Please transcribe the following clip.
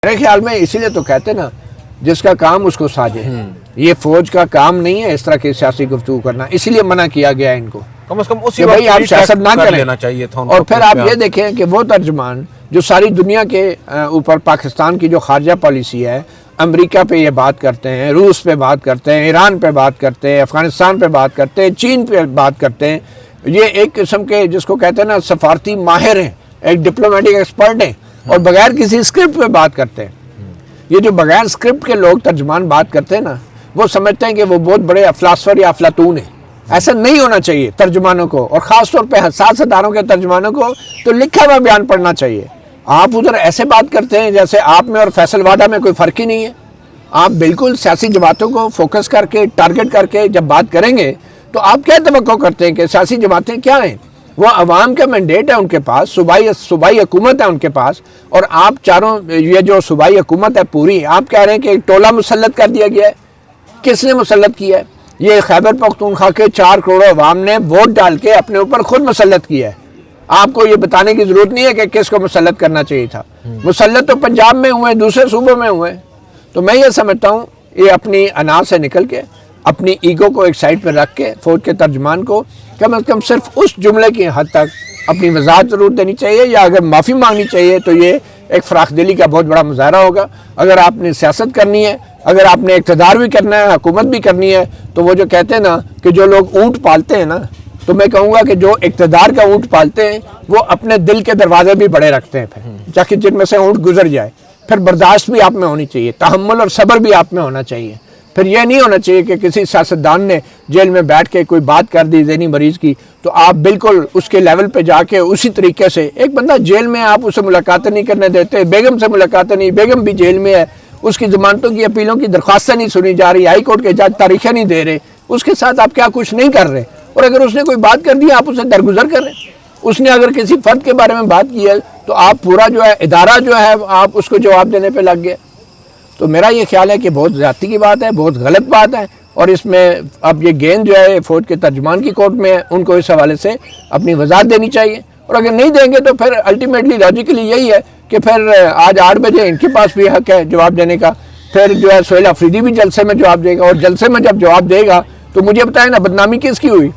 میرے خیال میں اسی لیے تو کہتے نا جس کا کام اس کو ساجے. یہ فوج کا کام نہیں ہے اس طرح کی سیاسی گفتگو کرنا، اسی لیے منع کیا گیا ان کو کم از کم اسی کہ بھائی آپ سیاست نہ کریں. کریں. اور پھر آپ یہ دیکھیں کہ وہ ترجمان جو ساری دنیا کے اوپر پاکستان کی جو خارجہ پالیسی ہے، امریکہ پہ یہ بات کرتے ہیں، روس پہ بات کرتے ہیں، ایران پہ بات کرتے ہیں، افغانستان پہ بات کرتے ہیں، چین پہ بات کرتے ہیں، یہ ایک قسم کے جس کو کہتے ہیں نا سفارتی ماہر ہیں، ایک ڈپلومیٹک ایکسپرٹ ہیں، اور بغیر کسی اسکرپٹ پہ بات کرتے ہیں. یہ جو بغیر اسکرپٹ کے لوگ ترجمان بات کرتے ہیں نا، وہ سمجھتے ہیں کہ وہ بہت بڑے فلاسفر یا افلاطون ہیں. ایسا نہیں ہونا چاہیے ترجمانوں کو، اور خاص طور پہ حساس اداروں کے ترجمانوں کو تو لکھا ہوا بیان پڑھنا چاہیے. آپ ادھر ایسے بات کرتے ہیں جیسے آپ میں اور فیصل وادہ میں کوئی فرق ہی نہیں ہے. آپ بالکل سیاسی جماعتوں کو فوکس کر کے ٹارگٹ کر کے جب بات کریں گے تو آپ کیا توقع کرتے ہیں کہ سیاسی جماعتیں کیا ہیں؟ وہ عوام کا مینڈیٹ ہے ان کے پاس، صوبائی حکومت ہے ان کے پاس، اور آپ چاروں یہ جو صوبائی حکومت ہے پوری، آپ کہہ رہے ہیں کہ ایک ٹولہ مسلط کر دیا گیا ہے. کس نے مسلط کیا ہے؟ یہ خیبر پختونخوا کے 4 کروڑ عوام نے ووٹ ڈال کے اپنے اوپر خود مسلط کیا ہے. آپ کو یہ بتانے کی ضرورت نہیں ہے کہ کس کو مسلط کرنا چاہیے تھا. مسلط تو پنجاب میں ہوئے، دوسرے صوبوں میں ہوئے. تو میں یہ سمجھتا ہوں یہ اپنی انا سے نکل کے، اپنی ایگو کو ایک سائڈ پہ رکھ کے، فوج کے ترجمان کو کم از کم صرف اس جملے کی حد تک اپنی وضاحت ضرور دینی چاہیے، یا اگر معافی مانگنی چاہیے تو یہ ایک فراخ دلی کا بہت بڑا مظاہرہ ہوگا. اگر آپ نے سیاست کرنی ہے، اگر آپ نے اقتدار بھی کرنا ہے، حکومت بھی کرنی ہے، تو وہ جو کہتے ہیں نا کہ جو لوگ اونٹ پالتے ہیں نا، تو میں کہوں گا کہ جو اقتدار کا اونٹ پالتے ہیں وہ اپنے دل کے دروازے بھی بڑے رکھتے ہیں، پھر تاکہ جن میں سے اونٹ گزر جائے. پھر برداشت بھی آپ میں ہونی چاہیے، تحمل اور صبر بھی آپ میں ہونا چاہیے. پھر یہ نہیں ہونا چاہیے کہ کسی سیاستدان نے جیل میں بیٹھ کے کوئی بات کر دی ذہنی مریض کی تو آپ بالکل اس کے لیول پہ جا کے اسی طریقے سے، ایک بندہ جیل میں آپ اسے ملاقاتیں نہیں کرنے دیتے، بیگم سے ملاقاتیں نہیں، بیگم بھی جیل میں ہے، اس کی ضمانتوں کی اپیلوں کی درخواستیں نہیں سنی جا رہی، ہائی کورٹ کے جج تاریخیں نہیں دے رہے، اس کے ساتھ آپ کیا کچھ نہیں کر رہے. اور اگر اس نے کوئی بات کر دی آپ اسے درگزر کر رہے ہیں. اس نے اگر کسی فرد کے بارے میں بات کی ہے تو آپ پورا جو ہے ادارہ جو ہے آپ اس کو جواب دینے پہ لگ گئے. تو میرا یہ خیال ہے کہ بہت زیادتی کی بات ہے، بہت غلط بات ہے، اور اس میں اب یہ گیند جو ہے فوج کے ترجمان کی کورٹ میں ہے، ان کو اس حوالے سے اپنی وضاحت دینی چاہیے. اور اگر نہیں دیں گے تو پھر الٹیمیٹلی لاجیکلی یہی ہے کہ پھر آج 8 بجے ان کے پاس بھی حق ہے جواب دینے کا، پھر جو ہے سہیل افریدی بھی جلسے میں جواب دے گا، اور جلسے میں جب جواب دے گا تو مجھے بتائیں نا بدنامی کس کی ہوئی؟